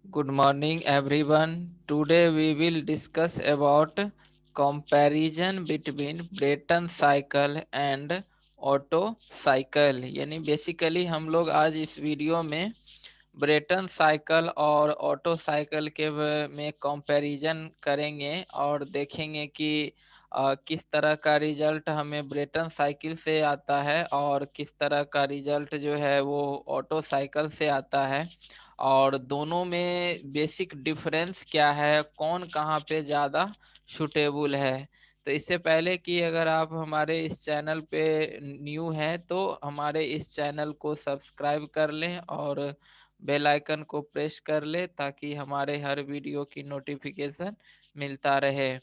Good morning everyone. Today we will discuss about comparison between Brayton cycle and Otto cycle। यानी basically हम लोग आज इस video में ब्रेटन साइकिल और ऑटो साइकिल के में कंपैरिजन करेंगे और देखेंगे कि किस तरह का रिजल्ट हमें ब्रेटन साइकिल से आता है और किस तरह का रिजल्ट जो है वो ऑटो साइकिल से आता है और दोनों में बेसिक डिफरेंस क्या है, कौन कहाँ पे ज़्यादा सूटेबल है। तो इससे पहले कि अगर आप हमारे इस चैनल पे न्यू हैं तो हमारे इस चैनल को सब्सक्राइब कर लें और बेल आइकन को प्रेस कर ले ताकि हमारे हर वीडियो की नोटिफिकेशन मिलता रहे।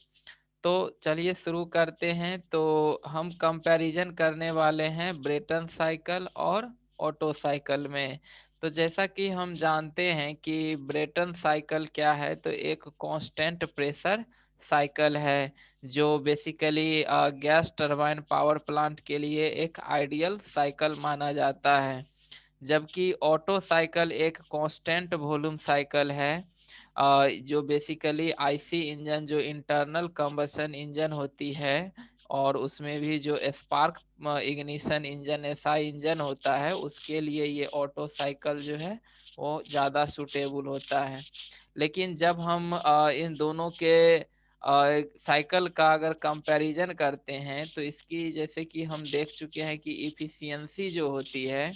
तो चलिए शुरू करते हैं। तो हम कंपैरिजन करने वाले हैं ब्रेटन साइकिल और ऑटो साइकिल में। तो जैसा कि हम जानते हैं कि ब्रेटन साइकिल क्या है, तो एक कांस्टेंट प्रेशर साइकिल है जो basically gas turbine power plant के लिए एक आइडियल साइकिल माना जाता है। जबकि ऑटो साइकिल एक कांस्टेंट वॉल्यूम साइकिल है जो बेसिकली आईसी इंजन, जो इंटरनल कंबशन इंजन होती है, और उसमें भी जो spark ignition engine, SI engine होता है, उसके लिए ये ऑटो साइकिल जो है वो ज़्यादा सूटेबल होता है। लेकिन जब हम इन दोनों के साइकिल का अगर कंपैरिजन करते हैं तो इसकी, जैसे कि हम देख चुके हैं कि इफिशियंसी जो होती है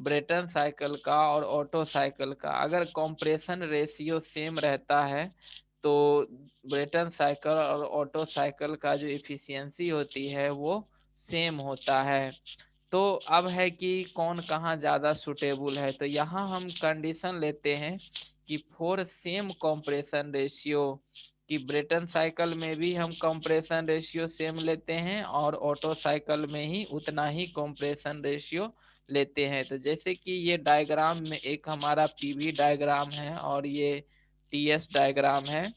ब्रेटन साइकिल का और ऑटो साइकिल का, अगर कंप्रेशन रेशियो सेम रहता है तो ब्रेटन साइकिल और ऑटो साइकिल का जो इफिशियंसी होती है वो सेम होता है। तो अब है कि कौन कहाँ ज़्यादा सूटेबल है। तो यहाँ हम कंडीशन लेते हैं कि फॉर सेम कंप्रेशन रेशियो, कि ब्रेटन साइकिल में भी हम कंप्रेशन रेशियो सेम लेते हैं और ऑटो साइकिल में ही उतना ही कंप्रेशन रेशियो लेते हैं। तो जैसे कि ये डायग्राम में एक हमारा पीवी डायग्राम है और ये टीएस डायग्राम है।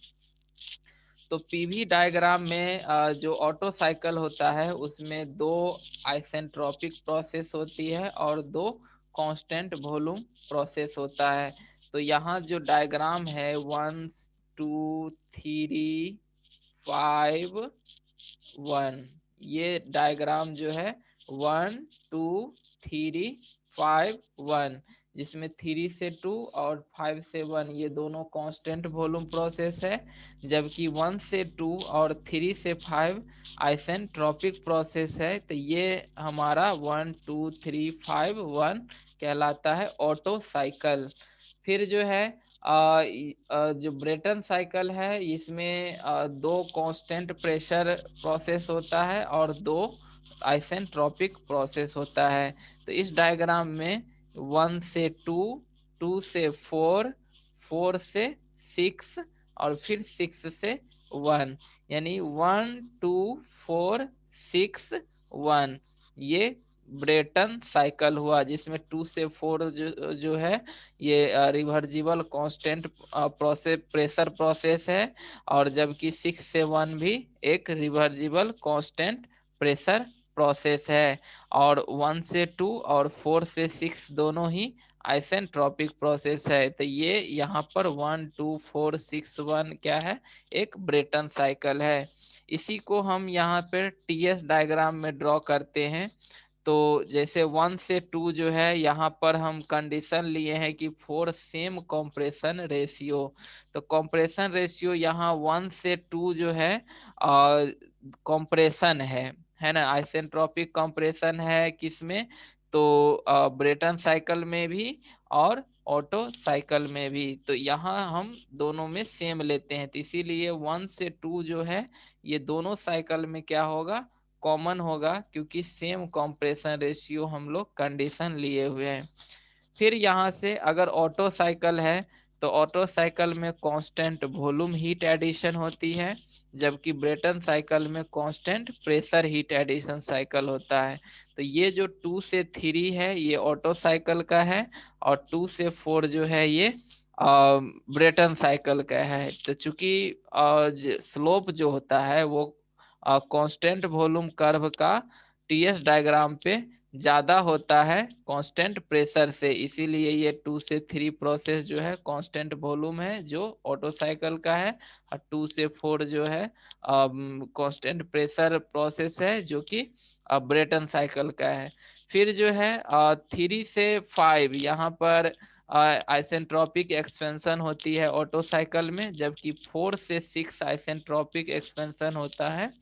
तो पीवी डायग्राम में जो ऑटो साइकिल होता है उसमें दो आइसेंट्रोपिक प्रोसेस होती है और दो कांस्टेंट वॉल्यूम प्रोसेस होता है। तो यहाँ जो डायग्राम है 1 2 3 5 1, ये डायग्राम जो है 1 2 3 5 1, जिसमें 3 से 2 और 5 से 1 ये दोनों कांस्टेंट वॉल्यूम प्रोसेस है, जबकि 1 से 2 और 3 से 5 आइसेंट्रोपिक प्रोसेस है। तो ये हमारा 1 2 3 5 1 कहलाता है ऑटो साइकिल। फिर जो है जो ब्रेटन साइकिल है इसमें दो कांस्टेंट प्रेशर प्रोसेस होता है और दो आइसेंट्रोपिक प्रोसेस होता है। तो इस डायग्राम में 1 से 2, 2 से 4, 4 से 6 और फिर 6 से 1, यानी 1 2 4 6 1, ये ब्रेटन साइकिल हुआ, जिसमें 2 से 4 जो है ये reversible constant process pressure process है, और जबकि 6 से 1 भी एक रिवर्जिबल कांस्टेंट प्रेशर प्रोसेस है। और 1 से 2 और 4 से 6 दोनों ही आइसेंट्रोपिक प्रोसेस है। तो ये यहाँ पर 1 2 4 6 1 क्या है, एक ब्रेटन साइकिल है। इसी को हम यहाँ पर टीएस डायग्राम में ड्रॉ करते हैं। तो जैसे 1 से 2 जो है यहाँ पर हम कंडीशन लिए हैं कि फॉर सेम कंप्रेशन रेशियो। तो कंप्रेशन रेशियो यहाँ 1 से 2 जो है कंप्रेशन है ना, आइसेंट्रोपिक कंप्रेशन है किसमें, तो ब्रेटन साइकिल में भी और ऑटो साइकिल में भी। तो यहाँ हम दोनों में सेम लेते हैं, तो इसीलिए 1 से 2 जो है ये दोनों साइकिल में क्या होगा, कॉमन होगा, क्योंकि सेम कंप्रेशन रेशियो हम लोग कंडीशन लिए हुए हैं। फिर यहाँ से अगर ऑटो साइकिल है तो ऑटो साइकिल में कांस्टेंट वॉल्यूम हीट एडिशन होती है, जबकि ब्रेटन साइकिल में constant pressure heat addition cycle होता है। तो ये जो 2 से 3 है ये ऑटो साइकिल का है और 2 से 4 जो है ये ब्रेटन साइकिल का है। तो चूंकि स्लोप जो होता है वो कांस्टेंट वॉल्यूम कर्व का टीएस डायग्राम पे ज्यादा होता है कांस्टेंट प्रेशर से, इसीलिए ये 2 से 3 प्रोसेस जो है कांस्टेंट वॉल्यूम है जो ऑटो साइकिल का है, और 2 से 4 जो है कांस्टेंट प्रेशर प्रोसेस है जो कि ब्रेटन साइकिल का है। फिर जो है 3 से 5 यहाँ पर आइसेंट्रोपिक एक्सपेंशन होती है ऑटो साइकिल में, जबकि 4 से 6 आइसेंट्रोपिक एक्सपेंशन होता है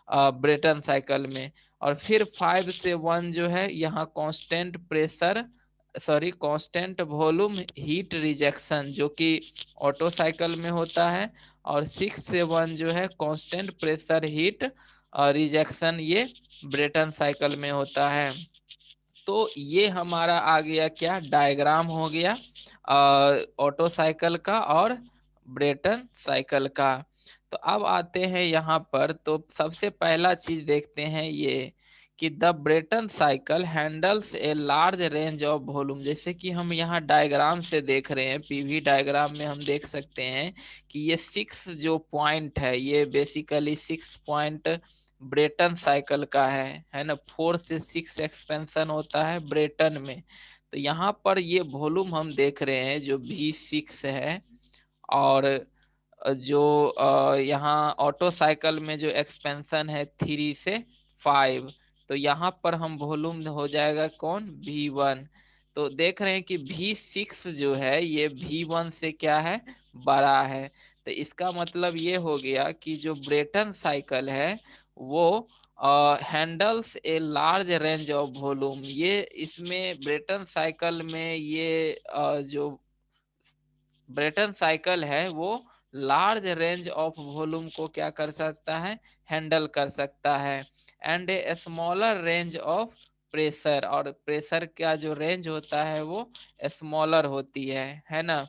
ब्रेटन साइकिल में। और फिर 5 से 1 जो है यहाँ constant pressure, sorry constant volume heat rejection जो कि ऑटो साइकिल में होता है, और 6 से 1 जो है कांस्टेंट प्रेशर हीट रिजेक्शन ये ब्रेटन साइकिल में होता है। तो ये हमारा आ गया क्या, डायग्राम हो गया ऑटो साइकिल का और ब्रेटन साइकिल का। तो अब आते हैं यहाँ पर, तो सबसे पहला चीज देखते हैं ये कि the Brayton cycle handles a large range of volume. जैसे कि हम यहाँ डायग्राम से देख रहे हैं, पीवी डायग्राम में हम देख सकते हैं कि ये 6 जो पॉइंट है ये बेसिकली 6 पॉइंट ब्रेटन साइकिल का है ना। 4 से 6 एक्सपेंशन होता है ब्रेटन में। तो यहाँ पर ये वॉल्यूम हम देख रहे हैं जो V6 है, और जो यहाँ ऑटो साइकिल में जो एक्सपेंशन है 3 से 5, तो यहाँ पर हम वॉल्यूम हो जाएगा कौन, V1। तो देख रहे हैं कि V6 जो है ये V1 से क्या है, बड़ा है। तो इसका मतलब ये हो गया कि जो ब्रेटन साइकिल है वो handles a large range of volume. ये इसमें ब्रेटन साइकिल में ये जो ब्रेटन साइकिल है वो लार्ज रेंज ऑफ वॉल्यूम को क्या कर सकता है, हैंडल कर सकता है। And a smaller range of pressure, और प्रेशर का जो रेंज होता है वो स्मॉलर होती है ना।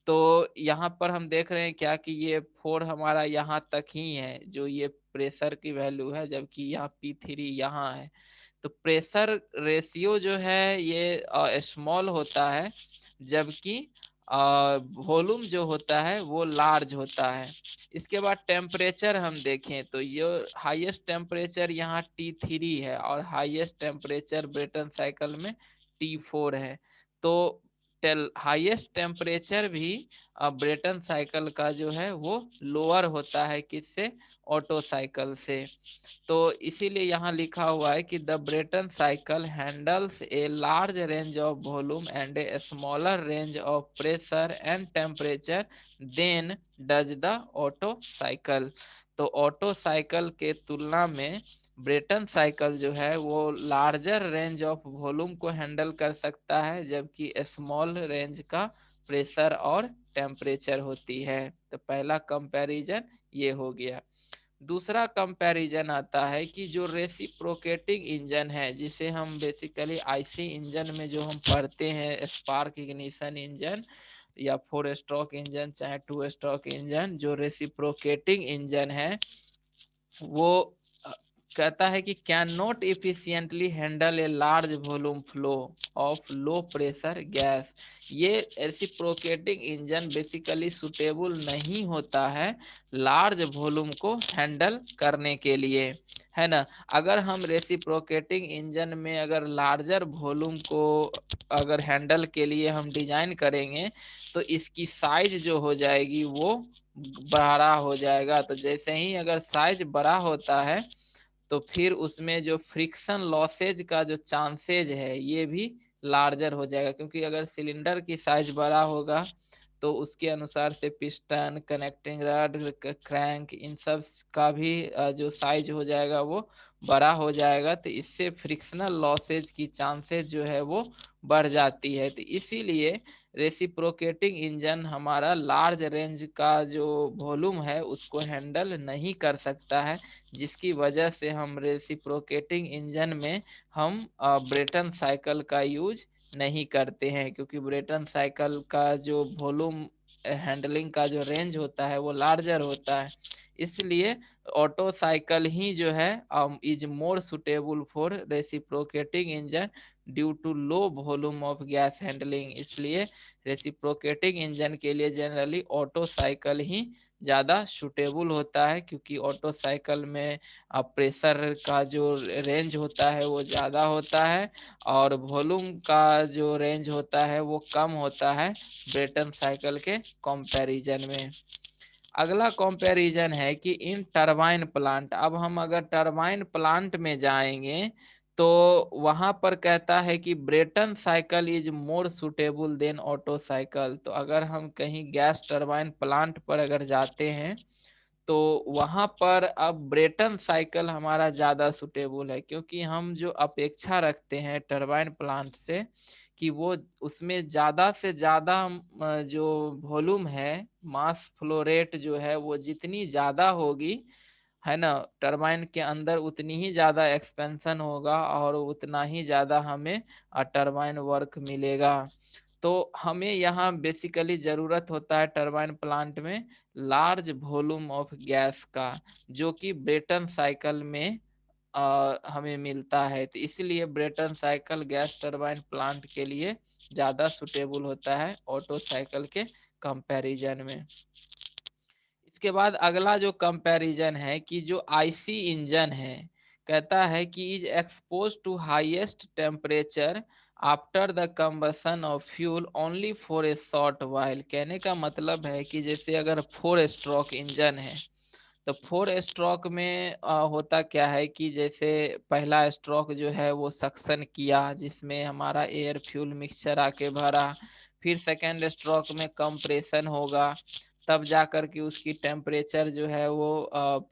तो यहाँ पर हम देख रहे हैं क्या कि ये 4 हमारा यहाँ तक ही है जो ये प्रेशर की वैल्यू है, जबकि यहाँ P3 यहाँ है। तो प्रेशर रेशियो जो है ये स्मॉल होता है, जबकि वॉल्यूम जो होता है वो लार्ज होता है। इसके बाद टेम्परेचर हम देखें तो ये हाईएस्ट टेम्परेचर यहाँ T3 है, और हाईएस्ट टेम्परेचर ब्रेटन साइकिल में T4 है। तो हाईएस्ट टेम्परेचर भी ब्रेटन साइकिल का जो है वो लोअर होता है किससे, ऑटो साइकिल से। तो इसीलिए यहाँ लिखा हुआ है कि the Brayton cycle handles a large range of volume and a smaller range of pressure and temperature than does the Otto cycle. तो ऑटो साइकिल के तुलना में ब्रेटन साइकिल जो है वो लार्जर रेंज ऑफ वॉल्यूम को हैंडल कर सकता है, जबकि स्मॉल रेंज का प्रेशर और टेम्परेचर होती है। तो पहला कंपैरिजन ये हो गया। दूसरा कंपैरिजन आता है कि जो रेसिप्रोकेटिंग इंजन है, जिसे हम बेसिकली आईसी इंजन में जो हम पढ़ते हैं, स्पार्क इग्निशन इंजन या 4 स्ट्रोक इंजन चाहे 2 स्ट्रोक इंजन, जो रेसिप्रोकेटिंग इंजन है वो कहता है कि can not efficiently handle a large volume flow of low pressure gas. ये रेसिप्रोकेटिंग इंजन बेसिकली सुटेबल नहीं होता है लार्ज वॉल्यूम को हैंडल करने के लिए, है ना। अगर हम रेसिप्रोकेटिंग इंजन में अगर लार्जर वॉल्यूम को अगर हैंडल के लिए हम डिजाइन करेंगे तो इसकी साइज जो हो जाएगी वो बड़ा हो जाएगा। तो जैसे ही अगर साइज बड़ा होता है तो फिर उसमें जो फ्रिक्शन लॉसेज का जो चांसेज है ये भी लार्जर हो जाएगा, क्योंकि अगर सिलेंडर की साइज बड़ा होगा तो उसके अनुसार से पिस्टन, कनेक्टिंग रड, क्रैंक, इन सब का भी जो साइज हो जाएगा वो बड़ा हो जाएगा। तो इससे फ्रिक्शनल लॉसेज की चांसेस जो है वो बढ़ जाती है। तो इसीलिए रेसिप्रोकेटिंग इंजन हमारा लार्ज रेंज का जो वॉल्यूम है उसको हैंडल नहीं कर सकता है, जिसकी वजह से हम रेसिप्रोकेटिंग इंजन में हम ब्रेटन साइकिल का यूज नहीं करते हैं, क्योंकि ब्रेटन साइकिल का जो वॉल्यूम हैंडलिंग का जो रेंज होता है वो लार्जर होता है। इसलिए ऑटो साइकिल ही जो है is more suitable for reciprocating engine due to low volume of gas handling. इसलिए रेसिप्रोकेटिंग इंजन के लिए जनरली ऑटो साइकिल ही ज़्यादा सुटेबल होता है, क्योंकि ऑटो साइकिल में प्रेशर का जो रेंज होता है वो ज़्यादा होता है और वॉल्यूम का जो रेंज होता है वो कम होता है ब्रेटन साइकिल के कंपैरिजन में। अगला कंपैरिजन है कि इन टरबाइन प्लांट, अब हम अगर टरबाइन प्लांट में जाएंगे तो वहां पर कहता है कि Brayton cycle is more suitable than Otto cycle. तो अगर हम कहीं गैस टरबाइन प्लांट पर अगर जाते हैं तो वहां पर अब ब्रेटन साइकिल हमारा ज्यादा सुटेबल है, क्योंकि हम जो अपेक्षा रखते हैं टरबाइन प्लांट से कि वो उसमें ज्यादा से ज्यादा जो वॉल्यूम है, मास फ्लो रेट जो है वो जितनी ज्यादा होगी, है ना, टरबाइन के अंदर उतनी ही ज्यादा एक्सपेंशन होगा और उतना ही ज्यादा हमें टरबाइन वर्क मिलेगा। तो हमें यहाँ बेसिकली जरूरत होता है टरबाइन प्लांट में लार्ज वॉल्यूम ऑफ गैस का, जो कि ब्रेटन साइकिल में हमें मिलता है। तो इसलिए Brayton cycle gas turbine plant के लिए ज़्यादा सुटेबल होता है ऑटो साइकिल के कंपैरिजन में। इसके बाद अगला जो कंपैरिजन है कि जो आईसी इंजन है, कहता है कि is expose to highest temperature after the combustion of fuel only for a short while. कहने का मतलब है कि जैसे अगर 4 स्ट्रोक इंजन है तो 4 स्ट्रोक में होता क्या है कि जैसे पहला स्ट्रोक जो है वो सक्शन किया जिसमें हमारा एयर फ्यूल मिक्सचर आके भरा, फिर सेकेंड स्ट्रोक में कंप्रेशन होगा, तब जा कर के उसकी टेम्परेचर जो है वो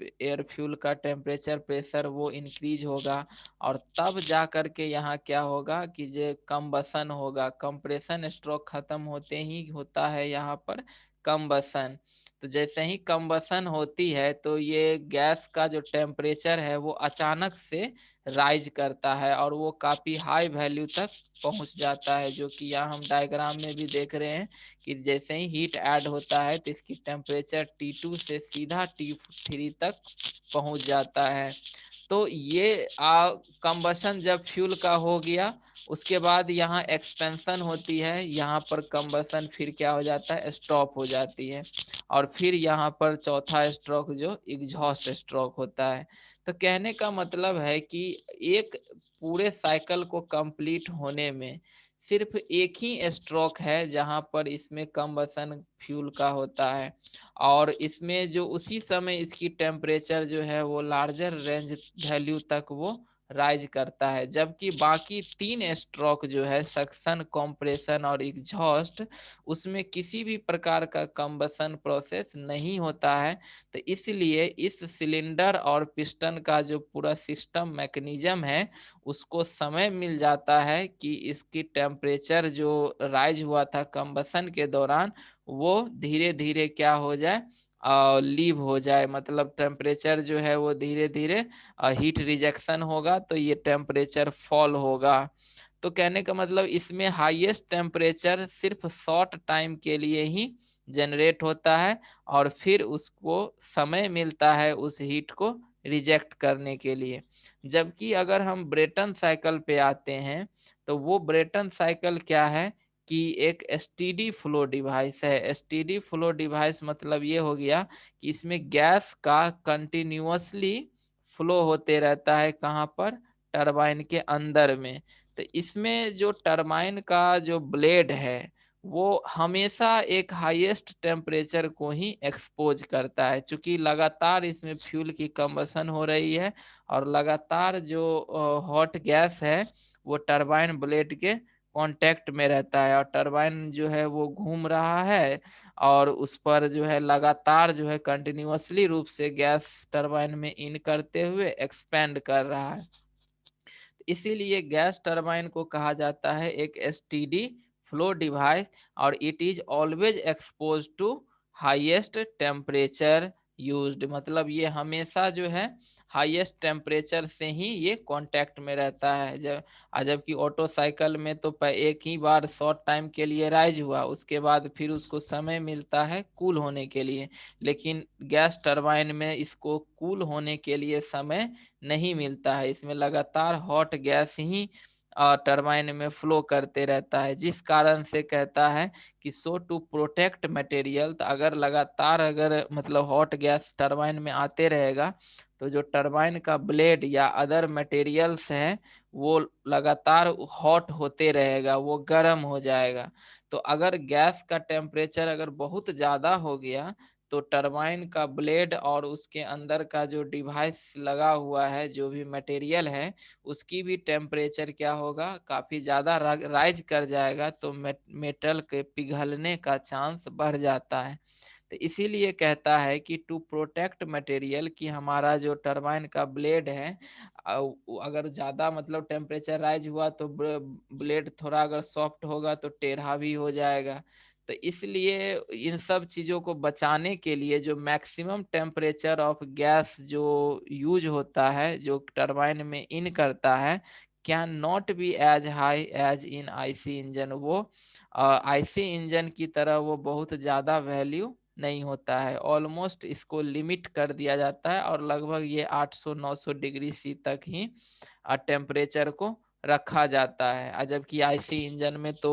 एयर फ्यूल का टेम्परेचर प्रेशर वो इंक्रीज होगा, और तब जा कर के यहाँ क्या होगा कि जो कंबसन होगा, कंप्रेशन स्ट्रोक खत्म होते ही होता है यहाँ पर कंबसन। तो जैसे ही कंबसन होती है तो ये गैस का जो टेम्परेचर है वो अचानक से राइज करता है और वो काफी हाई वैल्यू तक पहुंच जाता है, जो कि यहाँ हम डायग्राम में भी देख रहे हैं कि जैसे ही हीट ऐड होता है तो इसकी टेम्परेचर T2 से सीधा T3 तक पहुंच जाता है। तो ये कंबसन जब फ्यूल का हो गया उसके बाद यहाँ एक्सपेंशन होती है, यहाँ पर कंबसन फिर क्या हो जाता है, स्टॉप हो जाती है, और फिर यहाँ पर चौथा स्ट्रोक जो एग्जॉस्ट स्ट्रोक होता है। तो कहने का मतलब है कि एक पूरे साइकिल को कंप्लीट होने में सिर्फ एक ही स्ट्रोक है जहां पर इसमें कंबसन फ्यूल का होता है, और इसमें जो उसी समय इसकी टेम्परेचर जो है वो लार्जर रेंज वैल्यू तक वो राइज करता है, जबकि बाकी 3 स्ट्रोक जो है सक्शन, कंप्रेशन और एग्जॉस्ट, उसमें किसी भी प्रकार का कंबसन प्रोसेस नहीं होता है। तो इसलिए इस सिलेंडर और पिस्टन का जो पूरा सिस्टम मैकेनिज्म है उसको समय मिल जाता है कि इसकी टेम्परेचर जो राइज हुआ था कंबसन के दौरान वो धीरे धीरे क्या हो जाए, लीव हो जाए, मतलब टेम्परेचर जो है वो धीरे धीरे हीट रिजेक्शन होगा तो ये टेम्परेचर फॉल होगा। तो कहने का मतलब इसमें हाईएस्ट टेम्परेचर सिर्फ शॉर्ट टाइम के लिए ही जनरेट होता है और फिर उसको समय मिलता है उस हीट को रिजेक्ट करने के लिए। जबकि अगर हम ब्रेटन साइकिल पे आते हैं तो वो ब्रेटन साइकिल क्या है कि एक एसटीडी फ्लो डिवाइस है। एसटीडी फ्लो डिवाइस मतलब ये हो गया कि इसमें गैस का कंटिन्यूअसली फ्लो होते रहता है, कहाँ पर, टरबाइन के अंदर में। तो इसमें जो टरबाइन का जो ब्लेड है वो हमेशा एक हाईएस्ट टेम्परेचर को ही एक्सपोज करता है, क्योंकि लगातार इसमें फ्यूल की कंबसन हो रही है और लगातार जो हॉट गैस है वो टरबाइन ब्लेड के कांटेक्ट में रहता है, और टरबाइन जो है वो घूम रहा है और उस पर जो है लगातार जो है कंटिन्यूअसली रूप से गैस टरबाइन में इन करते हुए एक्सपेंड कर रहा है। इसीलिए गैस टरबाइन को कहा जाता है एक एसटीडी फ्लो डिवाइस, और it is always expose to highest temperature used, मतलब ये हमेशा जो है हाईएस्ट टेम्परेचर से ही ये कांटेक्ट में रहता है। जबकि ऑटो साइकिल में तो एक ही बार शॉर्ट टाइम के लिए राइज हुआ उसके बाद फिर उसको समय मिलता है कूल होने के लिए, लेकिन गैस टरबाइन में इसको कूल होने के लिए समय नहीं मिलता है, इसमें लगातार हॉट गैस ही टरबाइन में फ्लो करते रहता है, जिस कारण से कहता है कि सो टू प्रोटेक्ट मटेरियल। तो अगर लगातार अगर मतलब हॉट गैस टरबाइन में आते रहेगा तो जो टरबाइन का ब्लेड या अदर मटेरियल्स है वो लगातार हॉट होते रहेगा, वो गर्म हो जाएगा। तो अगर गैस का टेम्परेचर अगर बहुत ज्यादा हो गया तो टरबाइन का ब्लेड और उसके अंदर का जो डिवाइस लगा हुआ है, जो भी मटेरियल है, उसकी भी टेम्परेचर क्या होगा, काफी ज्यादा राइज कर जाएगा। तो मेटल के पिघलने का चांस बढ़ जाता है। तो इसीलिए कहता है कि टू प्रोटेक्ट मटेरियल, कि हमारा जो टरबाइन का ब्लेड है अगर ज्यादा मतलब टेम्परेचर राइज हुआ तो ब्लेड थोड़ा अगर सॉफ्ट होगा तो टेढ़ा भी हो जाएगा। तो इसलिए इन सब चीजों को बचाने के लिए जो मैक्सिमम टेम्परेचर ऑफ गैस जो यूज होता है, जो टरबाइन में इन करता है, can not be as high as in IC engine. वो आईसी इंजन की तरह वो बहुत ज्यादा वैल्यू नहीं होता है, ऑलमोस्ट इसको लिमिट कर दिया जाता है और लगभग ये 800-900 डिग्री सी तक ही टेम्परेचर को रखा जाता है। जबकि आईसी इंजन में तो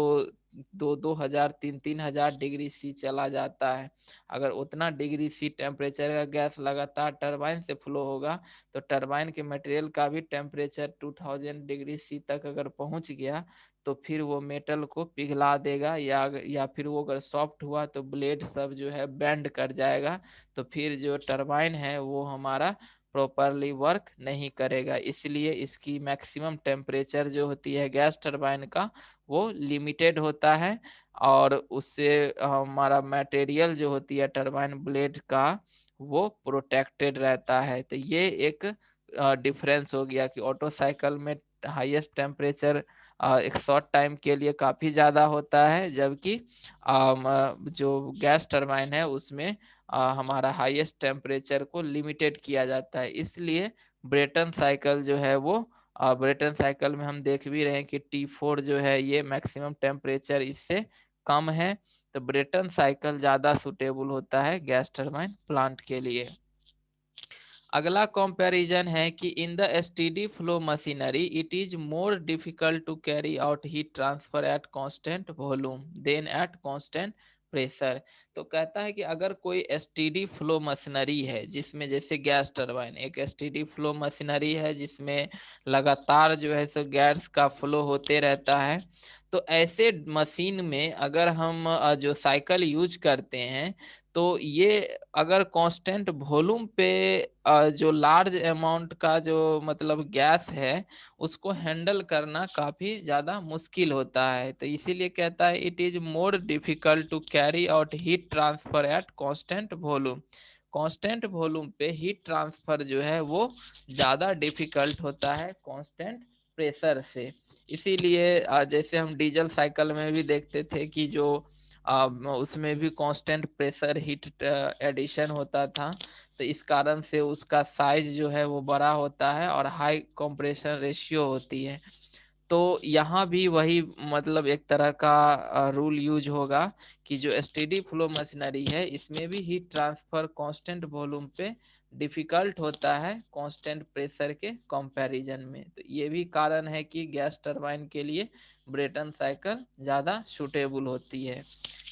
2-2 हजार 3-3 हजार डिग्री सी चला जाता है। अगर उतना डिग्री सी टेम्परेचर का गैस लगातार टरबाइन से फ्लो होगा तो टरबाइन के मटेरियल का भी टेम्परेचर 2000 डिग्री सी तक अगर पहुंच गया तो फिर वो मेटल को पिघला देगा, या फिर वो अगर सॉफ्ट हुआ तो ब्लेड सब जो है बेंड कर जाएगा। तो फिर जो टरबाइन है वो हमारा प्रॉपरली वर्क नहीं करेगा। इसलिए इसकी मैक्सिमम टेम्परेचर जो होती है गैस टरबाइन का वो लिमिटेड होता है, और उससे हमारा मटेरियल जो होती है टरबाइन ब्लेड का वो प्रोटेक्टेड रहता है। तो ये एक डिफरेंस हो गया कि ऑटो साइकिल में हाईएस्ट टेम्परेचर एक शॉर्ट टाइम के लिए काफी ज्यादा होता है, जबकि जो गैस टरबाइन है उसमें हमारा हाईएस्ट टेम्परेचर को लिमिटेड किया जाता है। इसलिए ब्रेटन साइकिल जो है वो ब्रेटन साइकिल में हम देख भी रहे हैं कि T4 जो है ये मैक्सिमम टेम्परेचर इससे कम है। तो ब्रेटन साइकिल ज्यादा सुटेबल होता है गैस टरबाइन प्लांट के लिए। अगला कंपैरिजन है कि in the STD flow machinery it is more difficult to carry out heat transfer at constant volume than at constant pressure. तो कहता है कि अगर कोई एसटीडी फ्लो मशीनरी है जिसमें जैसे गैस टरबाइन एक एसटीडी फ्लो मशीनरी है जिसमें लगातार जो है सो गैस का फ्लो होते रहता है, तो ऐसे मशीन में अगर हम जो साइकिल यूज करते हैं तो ये अगर कांस्टेंट वॉल्यूम पे जो लार्ज अमाउंट का जो मतलब गैस है उसको हैंडल करना काफी ज्यादा मुश्किल होता है। तो इसीलिए कहता है it is more difficult to carry out heat transfer at constant volume. Constant volume पे हीट ट्रांसफर जो है वो ज्यादा डिफिकल्ट होता है कांस्टेंट प्रेशर से। इसीलिए जैसे हम डीजल साइकिल में भी देखते थे कि जो उसमें भी कांस्टेंट प्रेशर हीट एडिशन होता था, तो इस कारण से उसका साइज जो है वो बड़ा होता है और हाई कंप्रेशन रेशियो होती है। तो यहाँ भी वही मतलब एक तरह का रूल यूज होगा कि जो स्टेडी फ्लो मशीनरी है इसमें भी हीट ट्रांसफर कांस्टेंट वॉल्यूम पे डिफिकल्ट होता है कांस्टेंट प्रेशर के कंपैरिजन में। तो ये भी कारण है कि गैस टरबाइन के लिए ब्रेटन साइकिल ज़्यादा सूटेबल होती है।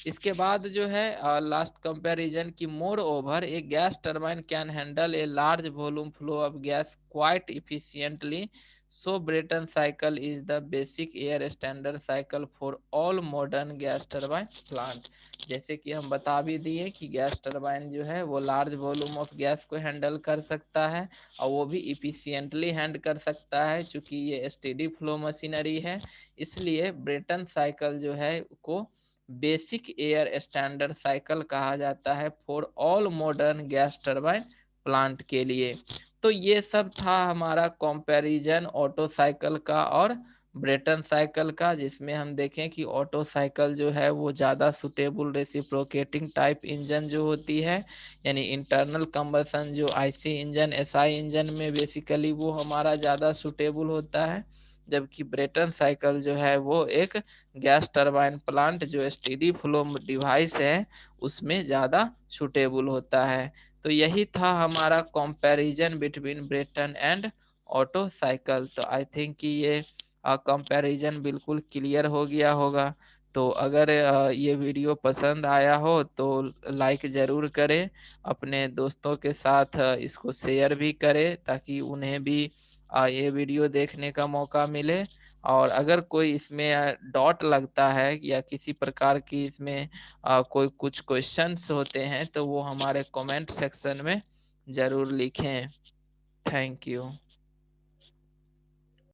इसके बाद जो है लास्ट कंपैरिजन की more over A gas turbine can handle a large volume flow of gas quite efficiently, so Brayton cycle is the basic air standard cycle for all modern gas turbine plant। जैसे कि हम बता भी दिए कि gas turbine जो है वो लार्ज वॉल्यूम ऑफ गैस को हैंडल कर सकता है और वो भी इफिशियंटली हैंड कर सकता है। चूंकि ये स्टेडी फ्लो मशीनरी है इसलिए ब्रेटन साइकिल जो है को बेसिक एयर स्टैंडर्ड साइकिल कहा जाता है for all modern gas turbine plant के लिए। तो ये सब था हमारा कंपैरिजन ऑटो साइकिल का और ब्रेटन साइकिल का, जिसमें हम देखें कि ऑटो साइकिल जो है वो ज़्यादा सुटेबल रेसिप्रोकेटिंग टाइप इंजन जो होती है, यानी इंटरनल कंबसन जो आईसी इंजन एसआई इंजन में बेसिकली वो हमारा ज़्यादा सुटेबल होता है। जबकि ब्रेटन साइकिल जो है वो एक गैस टरबाइन प्लांट जो स्टेडी फ्लो डिवाइस है उसमें ज़्यादा सुटेबल होता है। तो यही था हमारा comparison between Brayton and Otto cycle. तो आई थिंक कि ये कंपैरिजन बिल्कुल क्लियर हो गया होगा। तो अगर ये वीडियो पसंद आया हो तो लाइक ज़रूर करें, अपने दोस्तों के साथ इसको शेयर भी करें ताकि उन्हें भी ये वीडियो देखने का मौका मिले। और अगर कोई इसमें डॉट लगता है या किसी प्रकार की इसमें कोई कुछ क्वेश्चंस होते हैं तो वो हमारे कमेंट सेक्शन में ज़रूर लिखें। Thank you.